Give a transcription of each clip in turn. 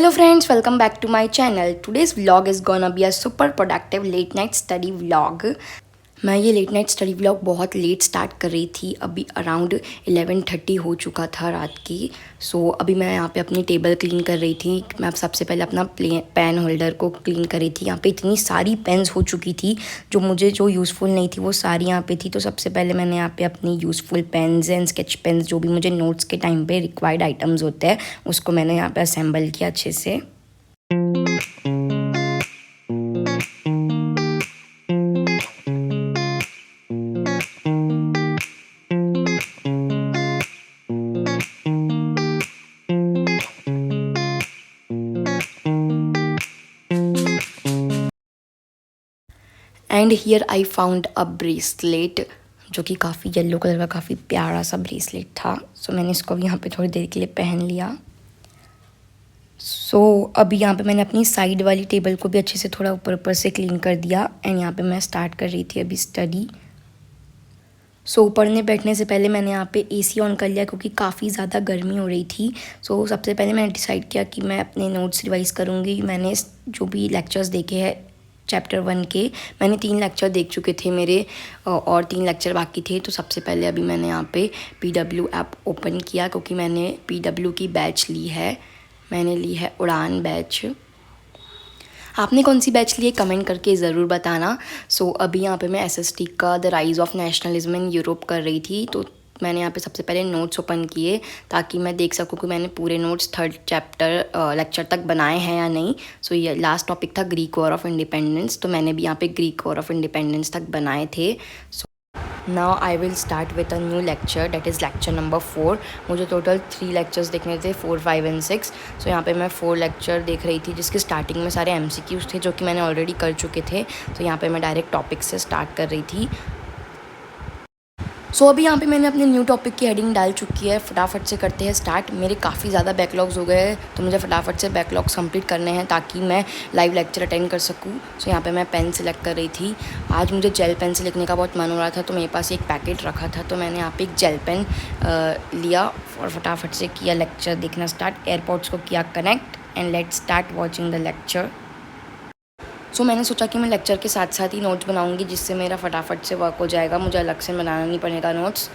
Hello friends, welcome back to my channel. Today's vlog is gonna be a super productive late night study vlog. मैं ये late night study vlog बहुत let start कर रही थी। अभी around 11:30 हो चुका था रात की। अभी मैं यहाँ पे अपनी टेबल क्लीन कर रही थी। मैं सबसे पहले अपना पेन होल्डर को क्लीन कर रही थी। यहाँ पे इतनी सारी पेन्स हो चुकी थी जो यूज़फुल नहीं थी वो सारी यहाँ पे थी। तो सबसे पहले मैंने यहाँ पे अपनी useful pens and sketch pens जो भी मुझे नोट्स के टाइम पे रिक्वायर्ड आइटम्स होते हैं उसको मैंने यहाँ पे असेंबल किया अच्छे से। And here I found a bracelet जो कि काफ़ी येलो कलर का काफ़ी प्यारा सा ब्रेसलेट था। मैंने इसको भी यहाँ पे थोड़ी देर के लिए पहन लिया। अभी यहाँ पे मैंने अपनी साइड वाली टेबल को भी अच्छे से थोड़ा ऊपर ऊपर से क्लीन कर दिया। एंड यहाँ पे मैं स्टार्ट कर रही थी अभी स्टडी। पढ़ने बैठने से पहले मैंने यहाँ पे एसी ऑन कर लिया क्योंकि काफ़ी ज़्यादा गर्मी हो रही थी। सबसे पहले मैंने डिसाइड किया कि मैं अपने नोट्स रिवाइज़ करूँगी। मैंने जो भी लेक्चर्स देखे हैं चैप्टर 1 के, मैंने 3 लेक्चर देख चुके थे मेरे और 3 लेक्चर बाकी थे। तो सबसे पहले अभी मैंने यहाँ पे PW ऐप ओपन किया क्योंकि मैंने PW की बैच ली है। मैंने ली है उड़ान बैच। आपने कौन सी बैच ली है कमेंट करके ज़रूर बताना। अभी यहाँ पे मैं SST का the rise of nationalism in Europe कर रही थी। तो मैंने यहाँ पे सबसे पहले नोट्स ओपन किए ताकि मैं देख सकूँ कि मैंने पूरे नोट्स 3rd चैप्टर लेक्चर तक बनाए हैं या नहीं। ये लास्ट टॉपिक था ग्रीक वॉर ऑफ इंडिपेंडेंस। तो मैंने भी यहाँ पे ग्रीक वॉर ऑफ इंडिपेंडेंस तक बनाए थे। Now I will start with a new lecture that is lecture number 4। मुझे टोटल 3 लेक्चर्स देखने थे, 4, 5 एंड 6। यहाँ पे मैं 4 लेक्चर देख रही थी जिसके स्टार्टिंग में सारे MCQs थे जो कि मैंने ऑलरेडी कर चुके थे। यहाँ पे मैं डायरेक्ट टॉपिक से स्टार्ट कर रही थी। अभी यहाँ पे मैंने अपने न्यू टॉपिक की हेडिंग डाल चुकी है। फटाफट से करते हैं स्टार्ट। मेरे काफ़ी ज़्यादा बैकलॉग्स हो गए हैं तो मुझे फटाफट से बैकलॉग्स कंप्लीट करने हैं ताकि मैं लाइव लेक्चर अटेंड कर सकूँ। यहाँ पे मैं पेन सेलेक्ट कर रही थी। आज मुझे जेल पेन से लिखने का बहुत मन हो रहा था तो मेरे पास एक पैकेट रखा था तो मैंने यहाँ पे एक जेल पेन लिया और फटाफट से किया लेक्चर देखना स्टार्ट। एयरपोर्ट्स को किया connect and let start watching the lecture. मैंने सोचा कि मैं लेक्चर के साथ साथ ही नोट्स बनाऊंगी जिससे मेरा फटाफट से वर्क हो जाएगा, मुझे अलग से बनाना नहीं पड़ेगा नोट्स।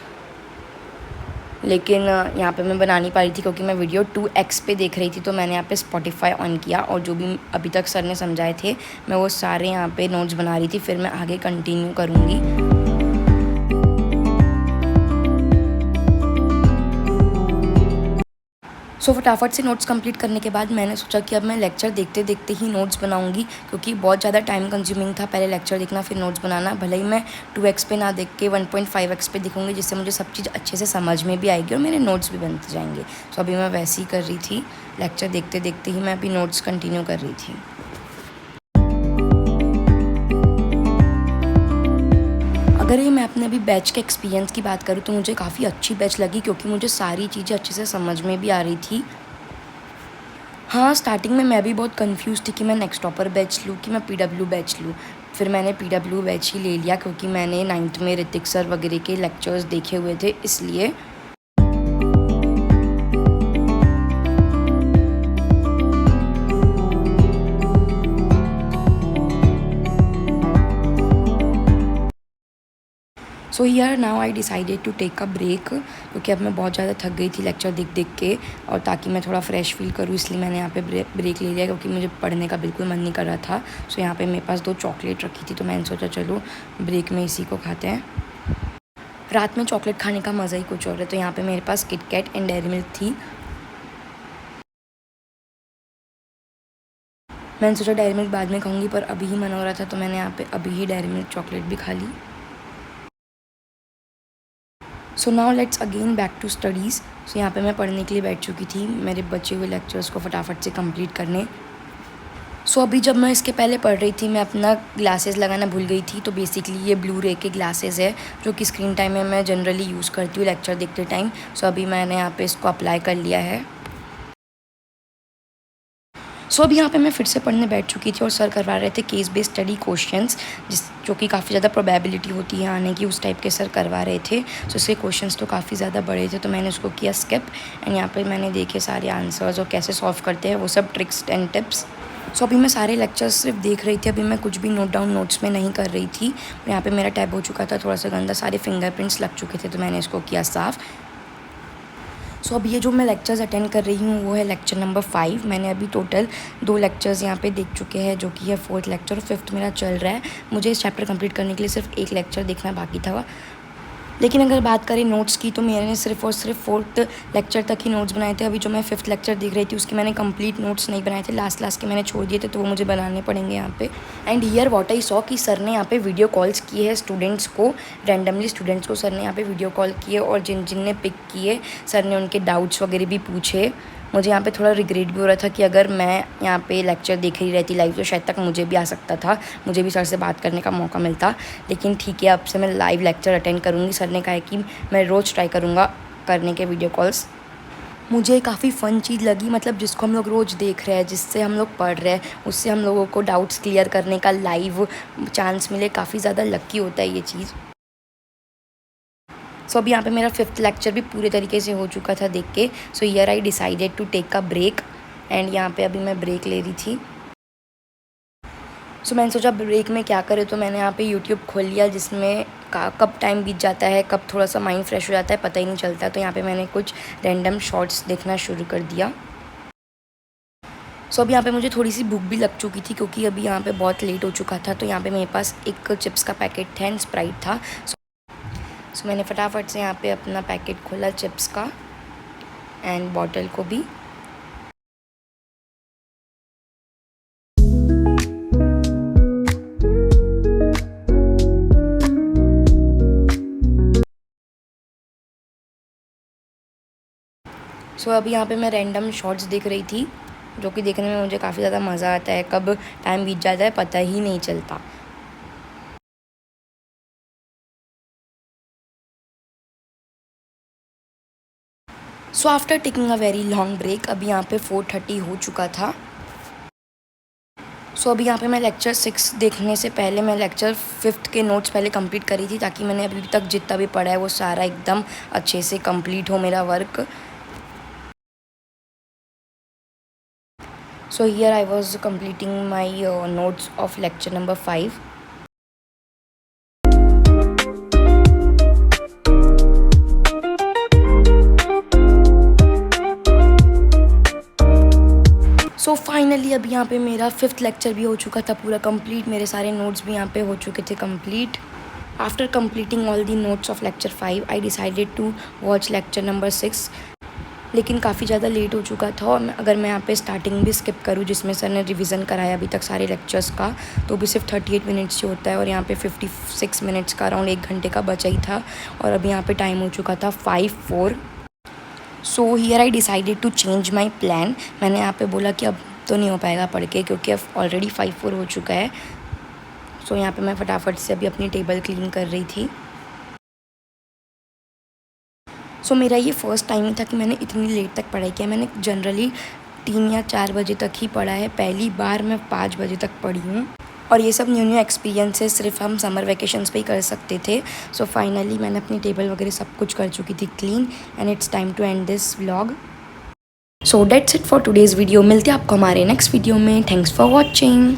लेकिन यहाँ पे मैं बना नहीं पा रही थी क्योंकि मैं वीडियो 2x पे देख रही थी। तो मैंने यहाँ पे Spotify ऑन किया और जो भी अभी तक सर ने समझाए थे मैं वो सारे यहाँ पे नोट्स बना रही थी। फिर मैं आगे कंटिन्यू करूँगी। फटाफट से नोट्स कंप्लीट करने के बाद मैंने सोचा कि अब मैं लेक्चर देखते देखते ही नोट्स बनाऊंगी क्योंकि बहुत ज़्यादा टाइम कंज्यूमिंग था पहले लेक्चर देखना फिर नोट्स बनाना। भले ही मैं 2x पे ना देख के 1.5x पे देखूंगी जिससे मुझे सब चीज़ अच्छे से समझ में भी आएगी और मेरे नोट्स भी बनते जाएंगे। अभी मैं वैसे ही कर रही थी, लेक्चर देखते देखते ही मैं अभी नोट्स कंटिन्यू कर रही थी। अगर मैं अपने अभी बैच के एक्सपीरियंस की बात करूँ तो मुझे काफ़ी अच्छी बैच लगी क्योंकि मुझे सारी चीज़ें अच्छे से समझ में भी आ रही थी। हाँ, स्टार्टिंग में मैं भी बहुत कंफ्यूज थी कि मैं नेक्स्ट टॉपर बैच लूँ कि मैं PW बैच लूँ। फिर मैंने PW बैच ही ले लिया क्योंकि मैंने 9th में ऋतिक सर वगैरह के लेक्चर्स देखे हुए थे इसलिए। Here now I decided to take a break क्योंकि अब मैं बहुत ज़्यादा थक गई थी लेक्चर देख देख के और ताकि मैं थोड़ा फ्रेश फील करूँ इसलिए मैंने यहाँ पे ब्रेक ले लिया क्योंकि मुझे पढ़ने का बिल्कुल मन नहीं कर रहा था। यहाँ पे मेरे पास 2 चॉकलेट रखी थी तो मैंने सोचा चलो ब्रेक में इसी को खाते हैं। रात में चॉकलेट खाने का मज़ा ही कुछ और है। तो यहाँ पर मेरे पास किटकैट एंड डेयरी मिल्क थी। मैंने सोचा डेयरी मिल्क बाद में खाऊंगी पर अभी ही मन हो रहा था तो मैंने यहाँ पे अभी ही डेयरी मिल्क चॉकलेट भी खा ली। Now let's again back to studies. यहाँ पे मैं पढ़ने के लिए बैठ चुकी थी मेरे बचे हुए लेक्चर्स को फटाफट से कंप्लीट करने। अभी जब मैं इसके पहले पढ़ रही थी मैं अपना ग्लासेस लगाना भूल गई थी। तो बेसिकली ये ब्लू रे के ग्लासेस है जो कि स्क्रीन टाइम में मैं जनरली यूज़ करती हूँ लेक्चर देखते टाइम। अभी मैंने यहाँ पे इसको अप्लाई कर लिया है। सो अभी यहाँ पे मैं फिर से पढ़ने बैठ चुकी थी और सर करवा रहे थे केस बेस्ड स्टडी क्वेश्चंस, जो कि काफ़ी ज़्यादा प्रोबेबिलिटी होती है आने की, उस टाइप के सर करवा रहे थे। सो इसके क्वेश्चंस तो काफ़ी ज़्यादा बड़े थे, तो मैंने उसको किया स्किप एंड यहाँ पे मैंने देखे सारे आंसर्स और कैसे सॉल्व करते हैं वो सब ट्रिक्स एंड टिप्स। सो अभी मैं सारे लेक्चर्स सिर्फ देख रही थी, अभी मैं कुछ भी नोट डाउन नोट्स में नहीं कर रही थी। यहाँ पे मेरा टैब हो चुका था थोड़ा सा गंदा, सारे फिंगरप्रिंट्स लग चुके थे, तो मैंने इसको किया साफ़। सो अब ये जो मैं लेक्चर्स अटेंड कर रही हूँ वो है लेक्चर नंबर 5। मैंने अभी टोटल 2 लेक्चर्स यहाँ पे देख चुके हैं, जो कि है 4th लेक्चर और 5th मेरा चल रहा है। मुझे इस चैप्टर कंप्लीट करने के लिए सिर्फ 1 लेक्चर देखना बाकी था। लेकिन अगर बात करें नोट्स की, तो मैंने सिर्फ और सिर्फ 4th लेक्चर तक ही नोट्स बनाए थे। अभी जो मैं 5th लेक्चर देख रही थी उसके मैंने कंप्लीट नोट्स नहीं बनाए थे, लास्ट के मैंने छोड़ दिए थे, तो वो मुझे बनाने पड़ेंगे यहाँ पे। And here what I saw कि सर ने यहाँ पे वीडियो कॉल्स किए हैं स्टूडेंट्स को, रैंडमली स्टूडेंट्स को सर ने यहाँ पे वीडियो कॉल किए और जिन ने पिक किए सर ने उनके डाउट्स वगैरह भी पूछे। मुझे यहाँ पे थोड़ा रिग्रेट भी हो रहा था कि अगर मैं यहाँ पे लेक्चर देख रही रहती लाइव तो शायद तक मुझे भी आ सकता था, मुझे भी सर से बात करने का मौका मिलता। लेकिन ठीक है, अब से मैं लाइव लेक्चर अटेंड करूँगी। सर ने कहा है कि मैं रोज़ ट्राई करूँगा करने के वीडियो कॉल्स। मुझे काफ़ी फ़न चीज़ लगी, मतलब जिसको हम लोग रोज़ देख रहे हैं, जिससे हम लोग पढ़ रहे हैं, उससे हम लोगों को डाउट्स क्लियर करने का लाइव चांस मिले, काफ़ी ज़्यादा लकी होता है ये चीज़। सो अभी यहाँ पे मेरा 5th लेक्चर भी पूरे तरीके से हो चुका था देख के। So here I decided to take a break and यहाँ पे अभी मैं ब्रेक ले रही थी। सो मैंने सोचा ब्रेक में क्या करें, तो मैंने यहाँ पे यूट्यूब खोल लिया, जिसमें कब टाइम बीत जाता है, कब थोड़ा सा माइंड फ्रेश हो जाता है पता ही नहीं चलता। तो यहाँ पे मैंने कुछ रैंडम शॉर्ट्स देखना शुरू कर दिया। सो अभी यहाँ पे मुझे थोड़ी सी भूख भी लग चुकी थी, क्योंकि अभी यहाँ पे बहुत लेट हो चुका था। तो यहाँ पे मेरे पास एक चिप्स का पैकेट था एंड स्प्राइट था। सो मैंने फटाफट से यहाँ पे अपना पैकेट खोला चिप्स का एंड बॉटल को भी। सो अभी यहाँ पे मैं रैंडम शॉर्ट्स देख रही थी, जो कि देखने में मुझे काफ़ी ज़्यादा मज़ा आता है। कब टाइम बीत जाता है पता ही नहीं चलता। So after taking a very long break, अभी यहाँ पे 4:30 हो चुका था। सो अभी यहाँ पे मैं लेक्चर 6 देखने से पहले मैं लेक्चर 5th के नोट्स पहले कंप्लीट करी थी, ताकि मैंने अभी तक जितना भी पढ़ा है वो सारा एकदम अच्छे से कंप्लीट हो मेरा work. So here I was completing my notes of lecture number 5. So finally अभी यहाँ पे मेरा 5th लेक्चर भी हो चुका था पूरा कंप्लीट, मेरे सारे नोट्स भी यहाँ पे हो चुके थे complete. After completing all the notes of lecture 5 I decided to watch lecture number 6। लेकिन काफ़ी ज़्यादा लेट हो चुका था, और अगर मैं यहाँ पे स्टार्टिंग भी स्किप करूँ, जिसमें सर ने रिवीजन कराया अभी तक सारे लेक्चर्स का, तो भी सिर्फ 38 मिनट्स ही होता है, और यहाँ पे 56 मिनट्स का अराउंड 1 घंटे का बचा ही था। और अभी यहाँ पे टाइम हो चुका था 5:04। So here I decided to change my plan. मैंने यहाँ पे बोला कि अब तो नहीं हो पाएगा पढ़ के, क्योंकि अब ऑलरेडी 5:04 हो चुका है। सो यहाँ पे मैं फटाफट से अभी अपनी टेबल क्लीन कर रही थी। सो मेरा ये फ़र्स्ट टाइम था कि मैंने इतनी लेट तक पढ़ाई किया। मैंने जनरली 3 या 4 बजे तक ही पढ़ा है, पहली बार मैं 5 बजे तक पढ़ी हूँ। और ये सब न्यू एक्सपीरियंसेस सिर्फ हम समर वैकेशंस पे ही कर सकते थे। सो फाइनली मैंने अपनी टेबल वगैरह सब कुछ कर चुकी थी clean, and it's time to end this vlog. So that's it for today's video. मिलते हैं आपको हमारे नेक्स्ट वीडियो में। Thanks for watching.